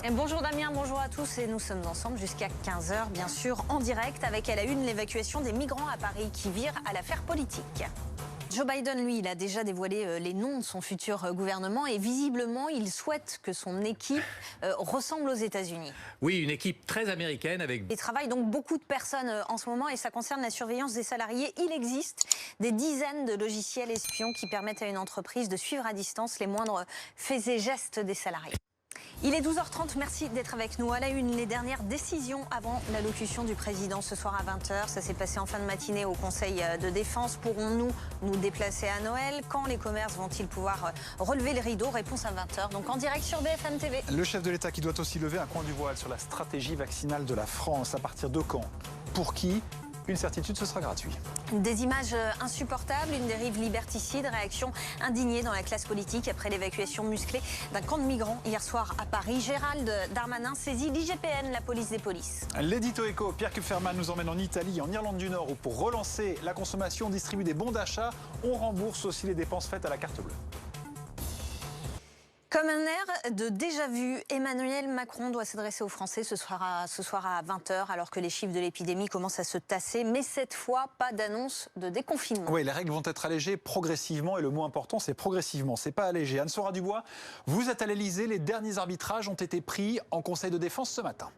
Bonjour Damien, bonjour à tous et nous sommes ensemble jusqu'à 15 h bien sûr en direct avec à la une l'évacuation des migrants à Paris qui vire à l'affaire politique. Joe Biden, lui, il a déjà dévoilé les noms de son futur gouvernement et visiblement, il souhaite que son équipe ressemble aux États-Unis. Oui, une équipe très américaine avec... Il travaille donc beaucoup de personnes en ce moment et ça concerne la surveillance des salariés. Il existe des dizaines de logiciels espions qui permettent à une entreprise de suivre à distance les moindres faits et gestes des salariés. Il est 12 h 30, merci d'être avec nous. À la une, les dernières décisions avant l'allocution du président ce soir à 20 h. Ça s'est passé en fin de matinée au Conseil de défense. Pourrons-nous nous déplacer à Noël? Quand les commerces vont-ils pouvoir relever les rideaux? Réponse à 20 h, donc en direct sur BFM TV. Le chef de l'État qui doit aussi lever un coin du voile sur la stratégie vaccinale de la France. À partir de quand? Pour qui? Une certitude, ce sera gratuit. Des images insupportables, une dérive liberticide, réaction indignée dans la classe politique après l'évacuation musclée d'un camp de migrants hier soir à Paris. Gérald Darmanin saisit l'IGPN, la police des polices. L'édito éco, Pierre Kupferman nous emmène en Italie, en Irlande du Nord, où pour relancer la consommation, on distribue des bons d'achat. On rembourse aussi les dépenses faites à la carte bleue. Comme un air de déjà-vu, Emmanuel Macron doit s'adresser aux Français ce soir à 20 h, alors que les chiffres de l'épidémie commencent à se tasser. Mais cette fois, pas d'annonce de déconfinement. Oui, les règles vont être allégées progressivement et le mot important, c'est progressivement. C'est pas allégé. Anne-Sora Dubois, vous êtes à l'Elysée. Les derniers arbitrages ont été pris en Conseil de défense ce matin.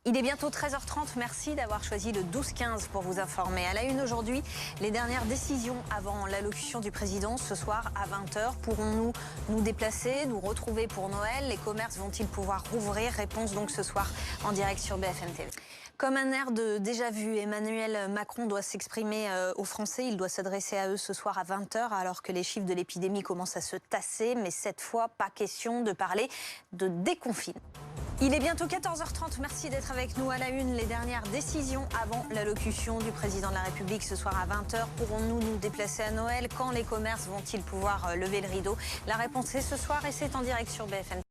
Il est bientôt 13 h 30, merci d'avoir choisi le 12-15 pour vous informer. À la une aujourd'hui, les dernières décisions avant l'allocution du président ce soir à 20 h. Pourrons-nous nous déplacer, nous retrouver pour Noël? Les commerces vont-ils pouvoir rouvrir? Réponse donc ce soir en direct sur BFM TV. Comme un air de déjà-vu, Emmanuel Macron doit s'exprimer aux Français. Il doit s'adresser à eux ce soir à 20 h, alors que les chiffres de l'épidémie commencent à se tasser. Mais cette fois, pas question de parler de déconfinement. Il est bientôt 14 h 30, merci d'être avec nous. À la une, les dernières décisions avant l'allocution du président de la République ce soir à 20 h. Pourrons-nous nous déplacer à Noël? Quand les commerces vont-ils pouvoir lever le rideau? La réponse est ce soir et c'est en direct sur BFM.